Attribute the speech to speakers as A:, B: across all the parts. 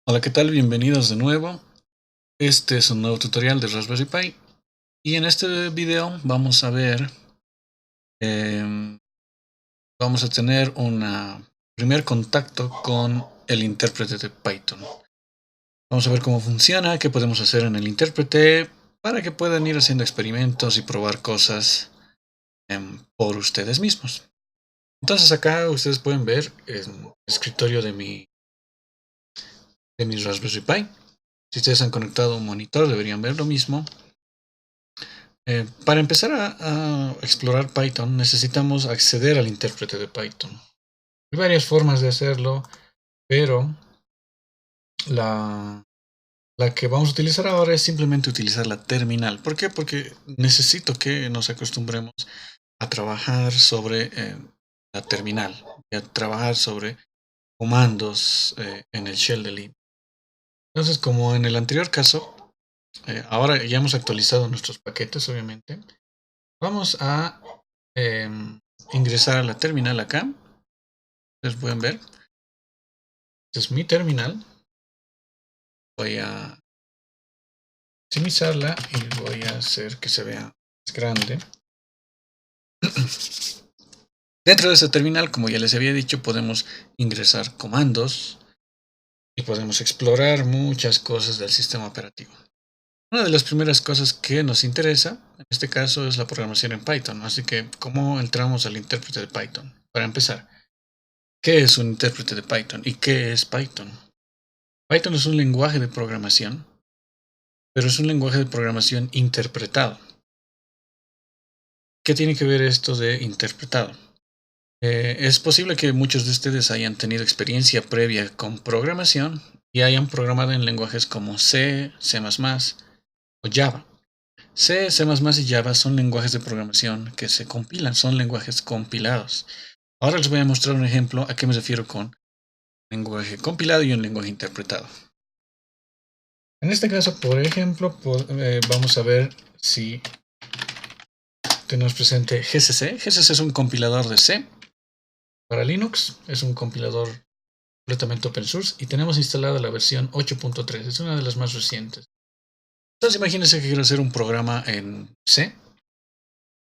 A: Hola, ¿qué tal? Bienvenidos de nuevo. Este es un nuevo tutorial de Raspberry Pi y en este video vamos a ver, em, vamos a tener un primer contacto con el intérprete de Python. Vamos a ver cómo funciona, qué podemos hacer en el intérprete para que puedan ir haciendo experimentos y probar cosas por ustedes mismos. Entonces acá ustedes pueden ver el escritorio de mi Raspberry Pi. Si ustedes han conectado un monitor deberían ver lo mismo. Para empezar a explorar Python necesitamos acceder al intérprete de Python. Hay varias formas de hacerlo, pero la, la que vamos a utilizar ahora es simplemente utilizar la terminal. ¿Por qué? Porque necesito que nos acostumbremos a trabajar sobre la terminal y a trabajar sobre comandos en el shell de Linux. Entonces, como en el anterior caso, ahora ya hemos actualizado nuestros paquetes, obviamente. Vamos a ingresar a la terminal acá. Ustedes pueden ver. Esta es mi terminal. Voy a optimizarla y voy a hacer que se vea más grande. Dentro de esta terminal, como ya les había dicho, podemos ingresar comandos y podemos explorar muchas cosas del sistema operativo. Una de las primeras cosas que nos interesa, en este caso, es la programación en Python. Así que, ¿cómo entramos al intérprete de Python? Para empezar, ¿qué es un intérprete de Python y qué es Python? Python es un lenguaje de programación, pero es un lenguaje de programación interpretado. ¿Qué tiene que ver esto de interpretado? Es posible que muchos de ustedes hayan tenido experiencia previa con programación y hayan programado en lenguajes como C, C++ o Java. C, C++ y Java son lenguajes de programación que se compilan, son lenguajes compilados. Ahora les voy a mostrar un ejemplo a qué me refiero con lenguaje compilado y un lenguaje interpretado. En este caso, por ejemplo, vamos a ver si tenemos presente GCC. GCC es un compilador de C para Linux, es un compilador completamente open source y tenemos instalada la versión 8.3, es una de las más recientes. Entonces imagínense que quiero hacer un programa en C.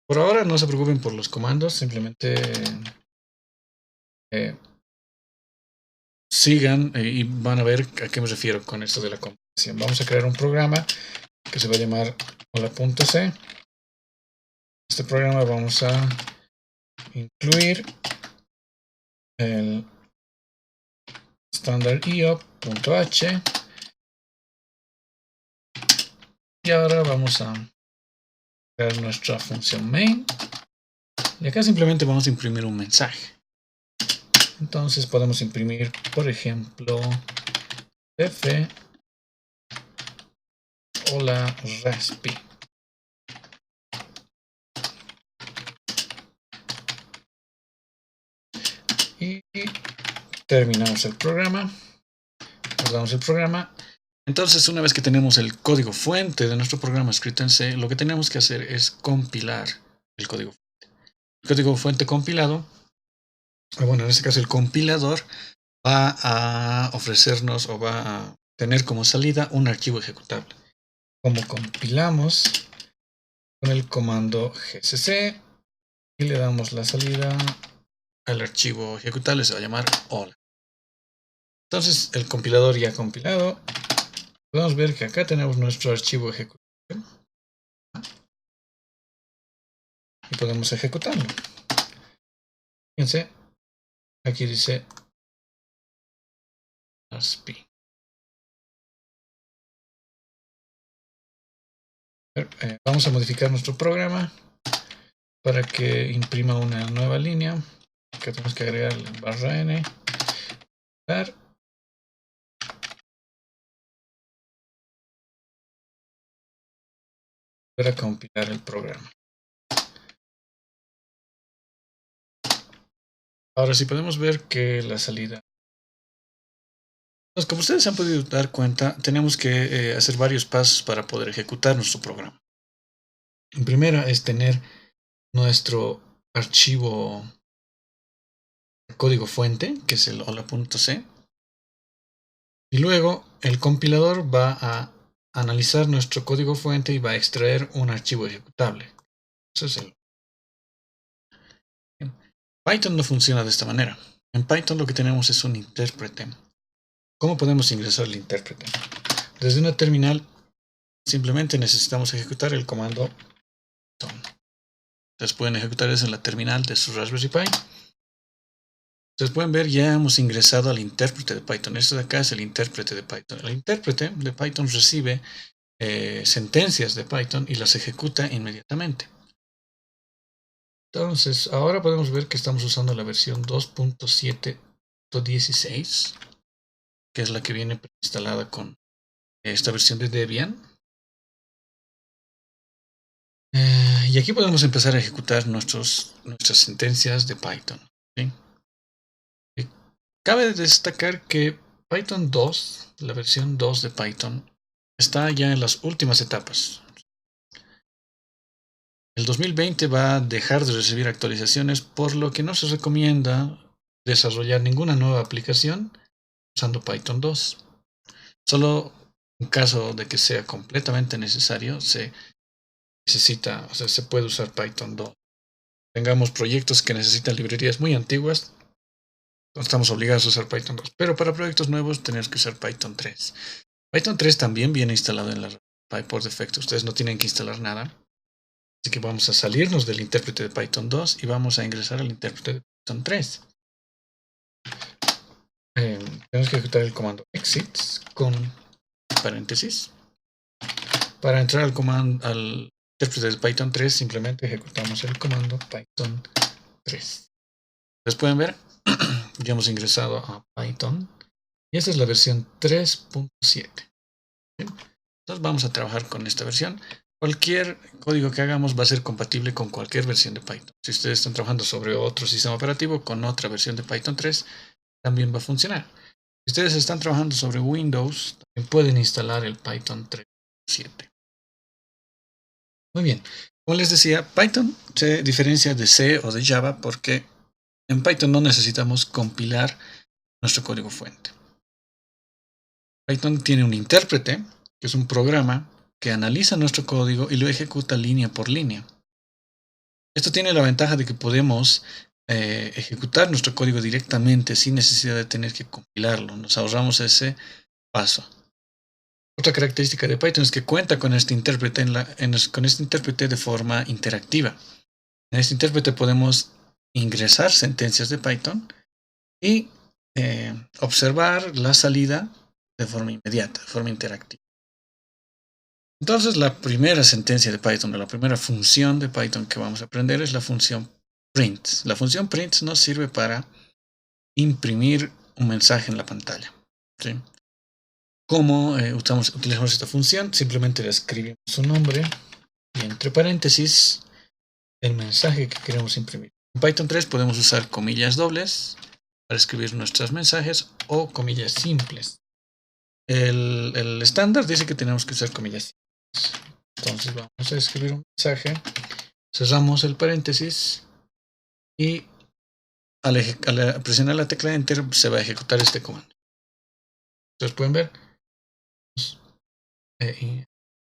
A: Por ahora no se preocupen por los comandos, simplemente eh, sigan y van a ver a qué me refiero con esto de la compilación. Vamos a crear un programa que se va a llamar hola.c. Este programa vamos a incluir el standard.io.h y ahora vamos a crear nuestra función main y acá simplemente vamos a imprimir un mensaje. Entonces podemos imprimir, por ejemplo, f hola raspi y terminamos el programa, guardamos el programa. Entonces, una vez que tenemos el código fuente de nuestro programa escrito en C, lo que tenemos que hacer es compilar el código fuente. El código fuente compilado, bueno, en este caso el compilador va a ofrecernos o va a tener como salida un archivo ejecutable. Como compilamos con el comando gcc y le damos la salida al archivo ejecutable, se va a llamar hola. Entonces, el compilador ya compilado, podemos ver que acá tenemos nuestro archivo ejecutable y podemos ejecutarlo. Fíjense, aquí dice ASPI. Vamos a modificar nuestro programa para que imprima una nueva línea. Acá tenemos que agregar la barra n para compilar el programa. Ahora sí podemos ver que la salida. Como ustedes se han podido dar cuenta, tenemos que hacer varios pasos para poder ejecutar nuestro programa. En primera es tener nuestro archivo código fuente, que es el hola.c. Y luego el compilador va a analizar nuestro código fuente y va a extraer un archivo ejecutable. Eso es el... Python no funciona de esta manera. En Python lo que tenemos es un intérprete. ¿Cómo podemos ingresar el intérprete? Desde una terminal simplemente necesitamos ejecutar el comando Python. Ustedes pueden ejecutar eso en la terminal de su Raspberry Pi. Ustedes pueden ver, ya hemos ingresado al intérprete de Python. Esto de acá es el intérprete de Python. El intérprete de Python recibe sentencias de Python y las ejecuta inmediatamente. Entonces, ahora podemos ver que estamos usando la versión 2.7.16, que es la que viene preinstalada con esta versión de Debian. Y aquí podemos empezar a ejecutar nuestras sentencias de Python. ¿Sí? Cabe destacar que Python 2, la versión 2 de Python, está ya en las últimas etapas. El 2020 va a dejar de recibir actualizaciones, por lo que no se recomienda desarrollar ninguna nueva aplicación usando Python 2. Solo en caso de que sea completamente necesario, se puede usar Python 2. Tengamos proyectos que necesitan librerías muy antiguas, estamos obligados a usar Python 2. Pero para proyectos nuevos tenemos que usar Python 3. Python 3 también viene instalado en la Pi por defecto. Ustedes no tienen que instalar nada. Así que vamos a salirnos del intérprete de Python 2 y vamos a ingresar al intérprete de Python 3. Tenemos que ejecutar el comando exit con paréntesis. Para entrar al intérprete de Python 3 simplemente ejecutamos el comando Python 3. Ustedes pueden ver, ya hemos ingresado a Python y esta es la versión 3.7. Entonces vamos a trabajar con esta versión. Cualquier código que hagamos va a ser compatible con cualquier versión de Python. Si ustedes están trabajando sobre otro sistema operativo con otra versión de Python 3, también va a funcionar. Si ustedes están trabajando sobre Windows, también pueden instalar el Python 3.7. Muy bien. Como les decía, Python se diferencia de C o de Java porque en Python no necesitamos compilar nuestro código fuente. Python tiene un intérprete, que es un programa que analiza nuestro código y lo ejecuta línea por línea. Esto tiene la ventaja de que podemos ejecutar nuestro código directamente sin necesidad de tener que compilarlo. Nos ahorramos ese paso. Otra característica de Python es que cuenta con este intérprete, de forma interactiva. En este intérprete podemos ingresar sentencias de Python y observar la salida de forma inmediata, de forma interactiva. Entonces la primera sentencia de Python, o la primera función de Python que vamos a aprender es la función print. La función print nos sirve para imprimir un mensaje en la pantalla. ¿Sí? ¿Cómo utilizamos esta función? Simplemente le escribimos su nombre y entre paréntesis el mensaje que queremos imprimir. En Python 3 podemos usar comillas dobles para escribir nuestros mensajes o comillas simples. El estándar dice que tenemos que usar comillas simples. Entonces vamos a escribir un mensaje, cerramos el paréntesis y al presionar la tecla Enter se va a ejecutar este comando. Ustedes pueden ver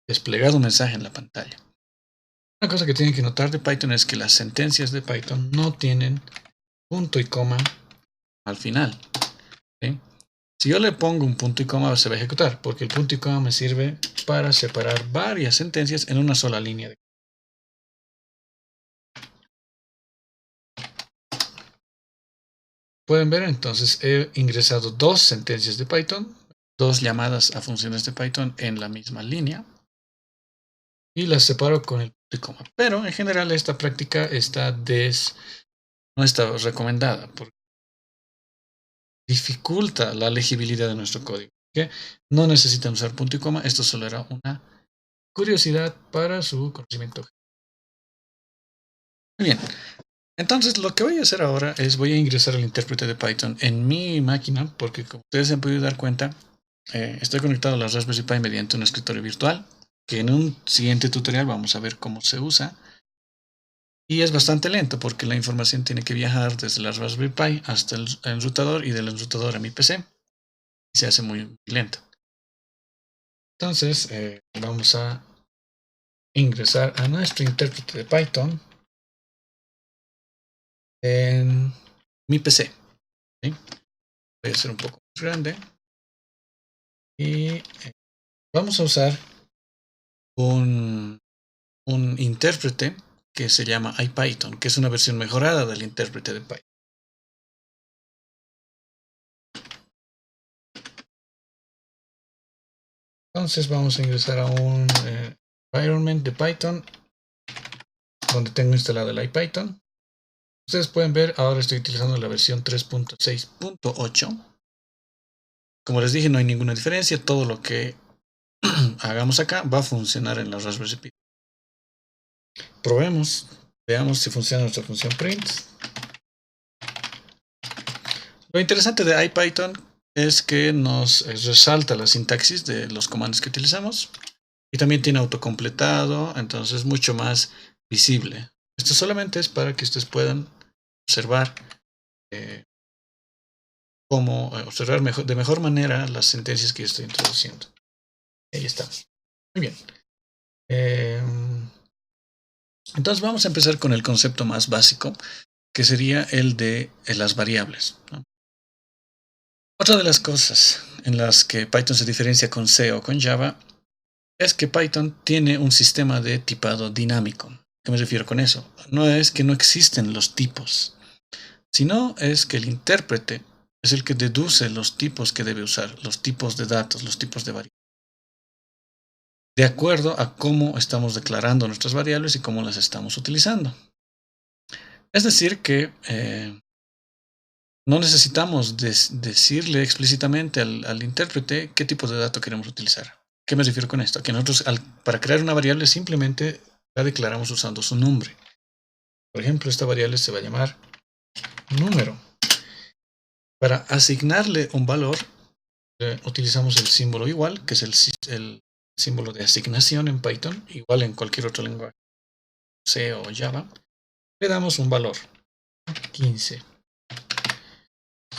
A: desplegado un mensaje en la pantalla. Una cosa que tienen que notar de Python es que las sentencias de Python no tienen punto y coma al final. ¿Sí? Si yo le pongo un punto y coma se va a ejecutar, porque el punto y coma me sirve para separar varias sentencias en una sola línea. Pueden ver, entonces he ingresado dos sentencias de Python, dos llamadas a funciones de Python en la misma línea y las separo con el punto y coma. Pero en general esta práctica no está recomendada porque dificulta la legibilidad de nuestro código. ¿Okay? No necesitan usar punto y coma, esto solo era una curiosidad para su conocimiento. Muy bien, entonces lo que voy a hacer ahora es voy a ingresar el intérprete de Python en mi máquina porque como ustedes se han podido dar cuenta, estoy conectado a la Raspberry Pi mediante un escritorio virtual que en un siguiente tutorial vamos a ver cómo se usa. Y es bastante lento porque la información tiene que viajar desde la Raspberry Pi hasta el enrutador y del enrutador a mi PC. se hace muy lento. Entonces vamos a ingresar a nuestro intérprete de Python en mi PC. ¿Sí? Voy a hacer un poco más grande y vamos a usar un intérprete que se llama IPython, que es una versión mejorada del intérprete de Python. Entonces vamos a ingresar a un environment de Python donde tengo instalado el IPython. Ustedes pueden ver, ahora estoy utilizando la versión 3.6.8. Como les dije, no hay ninguna diferencia. Todo lo que hagamos acá va a funcionar en la Raspberry Pi. Probemos, veamos si funciona nuestra función print. Lo interesante de IPython es que nos resalta la sintaxis de los comandos que utilizamos y también tiene autocompletado, entonces es mucho más visible. Esto solamente es para que ustedes puedan observar observar de mejor manera las sentencias que yo estoy introduciendo. Ahí está. Muy bien. Entonces vamos a empezar con el concepto más básico, que sería el de las variables, ¿no? Otra de las cosas en las que Python se diferencia con C o con Java es que Python tiene un sistema de tipado dinámico. ¿Qué me refiero con eso? No es que no existen los tipos, sino es que el intérprete es el que deduce los tipos que debe usar, los tipos de datos, los tipos de variables, de acuerdo a cómo estamos declarando nuestras variables y cómo las estamos utilizando. Es decir que no necesitamos decirle explícitamente al intérprete qué tipo de dato queremos utilizar. ¿Qué me refiero con esto? Que nosotros para crear una variable simplemente la declaramos usando su nombre. Por ejemplo, esta variable se va a llamar número. Para asignarle un valor, utilizamos el símbolo igual, que es el símbolo de asignación en Python, igual en cualquier otro lenguaje, C o Java. Le damos un valor, 15.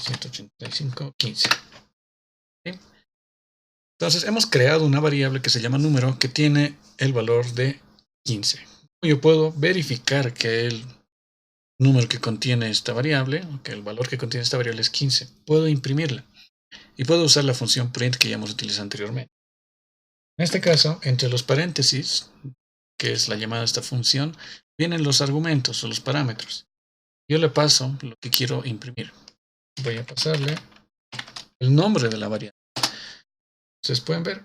A: 185, 15. ¿Sí? Entonces hemos creado una variable que se llama número que tiene el valor de 15. Yo puedo verificar que el número que contiene esta variable, que el valor que contiene esta variable es 15. Puedo imprimirla y puedo usar la función print que ya hemos utilizado anteriormente. En este caso, entre los paréntesis, que es la llamada de esta función, vienen los argumentos o los parámetros. Yo le paso lo que quiero imprimir. Voy a pasarle el nombre de la variable. Ustedes pueden ver,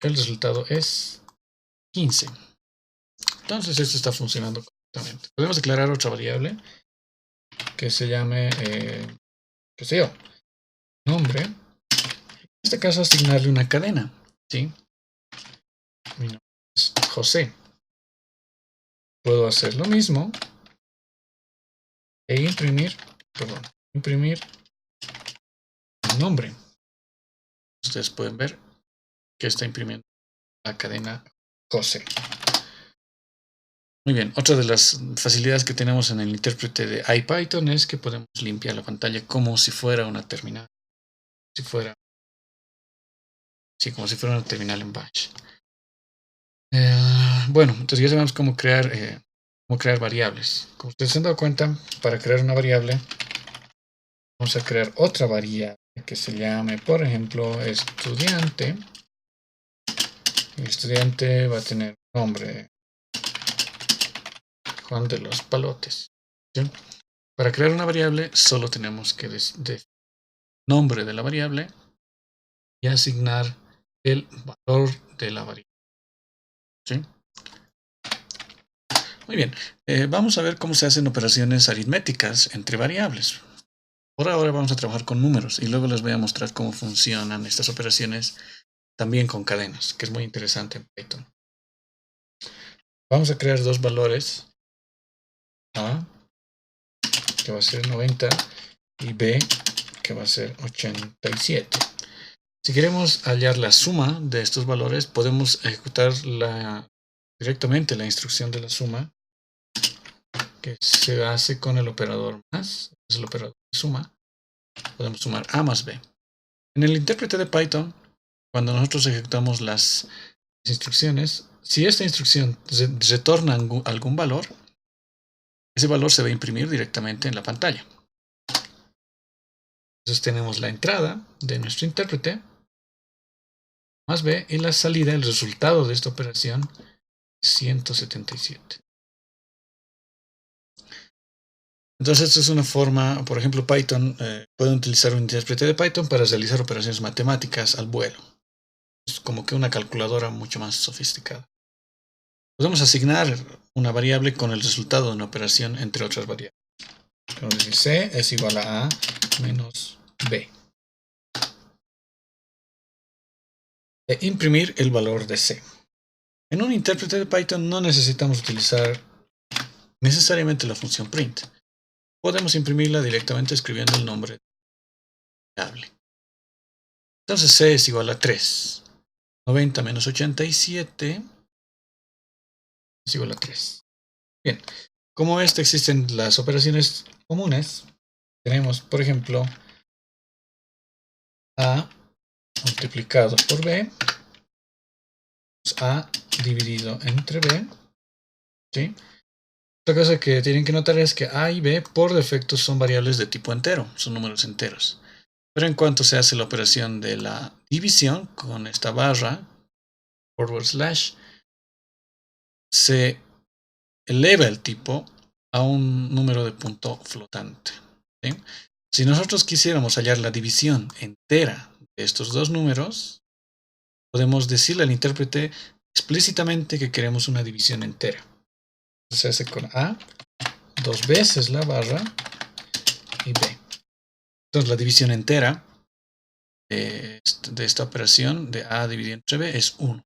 A: el resultado es 15. Entonces esto está funcionando correctamente. Podemos declarar otra variable que se llame, qué sé yo, nombre. En este caso asignarle una cadena, ¿sí? Mi nombre es José. Puedo hacer lo mismo e imprimir el nombre. Ustedes pueden ver que está imprimiendo la cadena José. Muy bien, otra de las facilidades que tenemos en el intérprete de IPython es que podemos limpiar la pantalla como si fuera una terminal. Como si fuera una terminal en Bash. Bueno, entonces ya sabemos cómo crear variables. Como ustedes se han dado cuenta, para crear una variable, vamos a crear otra variable que se llame, por ejemplo, estudiante. El estudiante va a tener nombre Juan de los Palotes. ¿Sí? Para crear una variable solo tenemos que decir nombre de la variable y asignar el valor de la variable. ¿Sí? Muy bien, vamos a ver cómo se hacen operaciones aritméticas entre variables. Por ahora vamos a trabajar con números y luego les voy a mostrar cómo funcionan estas operaciones también con cadenas, que es muy interesante en Python. Vamos a crear dos valores, A, que va a ser 90, y B, que va a ser 87. Si queremos hallar la suma de estos valores, podemos ejecutar directamente la instrucción de la suma, que se hace con el operador más, es el operador de suma. Podemos sumar A más B. En el intérprete de Python, cuando nosotros ejecutamos las instrucciones, si esta instrucción retorna algún valor, ese valor se va a imprimir directamente en la pantalla. Entonces tenemos la entrada de nuestro intérprete, más b, y la salida, el resultado de esta operación, 177. Entonces, esta es una forma, por ejemplo, Python, pueden utilizar un intérprete de Python para realizar operaciones matemáticas al vuelo. Es como que una calculadora mucho más sofisticada. Podemos asignar una variable con el resultado de una operación entre otras variables. Entonces, C es igual a menos B. E imprimir el valor de C. En un intérprete de Python no necesitamos utilizar necesariamente la función print. Podemos imprimirla directamente escribiendo el nombre de la variable. Entonces C es igual a 3. 90 menos 87 es igual a 3. Bien, como existen las operaciones comunes. Tenemos, por ejemplo, A multiplicado por B, A dividido entre B. ¿Sí? Otra cosa que tienen que notar es que A y B por defecto son variables de tipo entero, son números enteros. Pero en cuanto se hace la operación de la división con esta barra, /, se eleva el tipo a un número de punto flotante. ¿Sí? Si nosotros quisiéramos hallar la división entera de estos dos números, podemos decirle al intérprete explícitamente que queremos una división entera. Se hace con A, dos veces la barra y B. Entonces la división entera de esta operación de A dividido entre B es 1.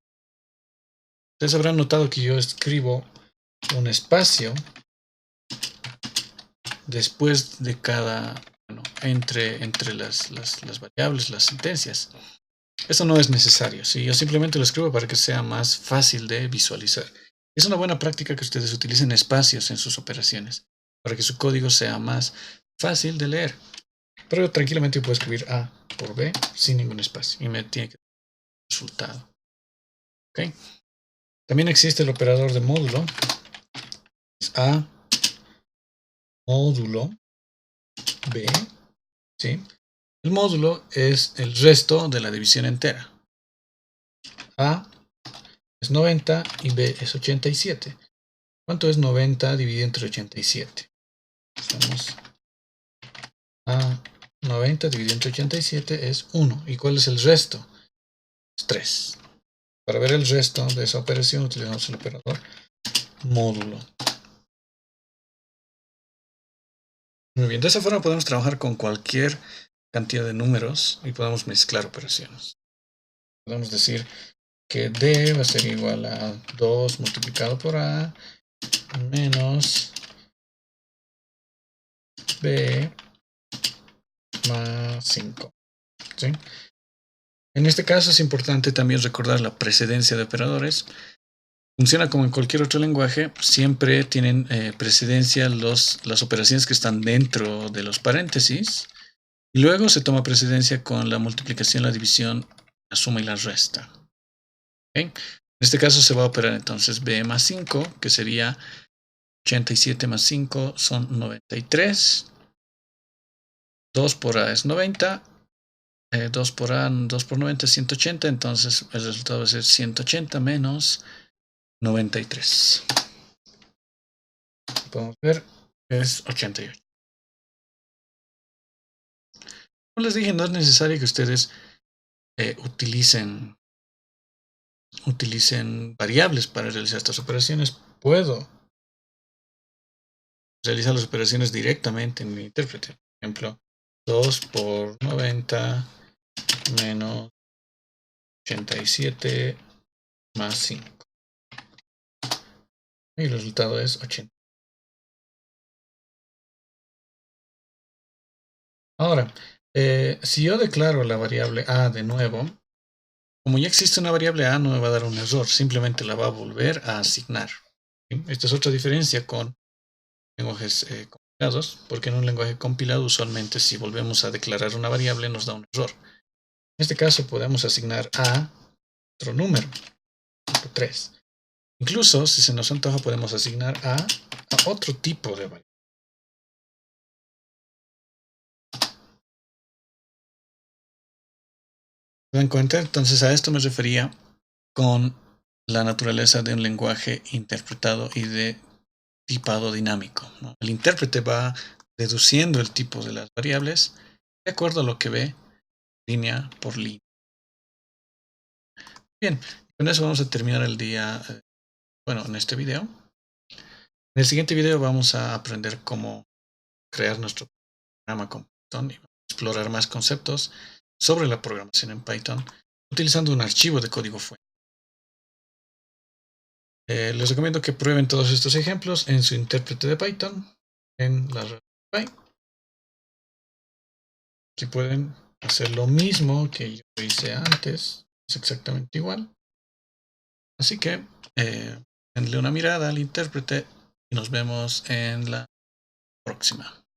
A: Ustedes habrán notado que yo escribo un espacio después de cada, entre las variables, las sentencias. Eso no es necesario, ¿sí? Yo simplemente lo escribo para que sea más fácil de visualizar. Es una buena práctica que ustedes utilicen espacios en sus operaciones, para que su código sea más fácil de leer. Pero tranquilamente yo puedo escribir A por B sin ningún espacio y me tiene que dar el resultado. ¿Okay? También existe el operador de módulo. Es A módulo B. ¿Sí? El módulo es el resto de la división entera. A es 90 y B es 87. ¿Cuánto es 90 dividido entre 87? Hacemos A 90 dividido entre 87 es 1. ¿Y cuál es el resto? Es 3. Para ver el resto de esa operación utilizamos el operador módulo. Muy bien, de esa forma podemos trabajar con cualquier cantidad de números y podemos mezclar operaciones. Podemos decir que D va a ser igual a 2 multiplicado por A menos B más 5. ¿Sí? En este caso es importante también recordar la precedencia de operadores. Funciona como en cualquier otro lenguaje, siempre tienen precedencia las operaciones que están dentro de los paréntesis y luego se toma precedencia con la multiplicación, la división, la suma y la resta. ¿Okay? En este caso se va a operar entonces B más 5, que sería 87 más 5 son 93. 2 por A es 90. 2 por A, 2 por 90 es 180. Entonces el resultado va a ser 180 menos 93. Podemos ver, es 88. Como les dije, no es necesario que ustedes utilicen variables para realizar estas operaciones. Puedo realizar las operaciones directamente en mi intérprete. Por ejemplo, 2 por 90 menos 87 más 5. Y el resultado es 80. Ahora, si yo declaro la variable A de nuevo, como ya existe una variable A, no me va a dar un error, simplemente la va a volver a asignar. ¿Sí? Esta es otra diferencia con lenguajes compilados, porque en un lenguaje compilado usualmente si volvemos a declarar una variable nos da un error. En este caso podemos asignar a otro número, 3. Incluso, si se nos antoja, podemos asignar a otro tipo de variable. ¿Se dan cuenta? Entonces a esto me refería con la naturaleza de un lenguaje interpretado y de tipado dinámico, ¿no? El intérprete va deduciendo el tipo de las variables de acuerdo a lo que ve línea por línea. Bien, con eso vamos a terminar el día, bueno, en este video. En el siguiente video vamos a aprender cómo crear nuestro programa con Python y explorar más conceptos sobre la programación en Python utilizando un archivo de código fuente. Les recomiendo que prueben todos estos ejemplos en su intérprete de Python en la Raspberry Pi. Si pueden hacer lo mismo que yo hice antes, es exactamente igual. Así que denle una mirada al intérprete y nos vemos en la próxima.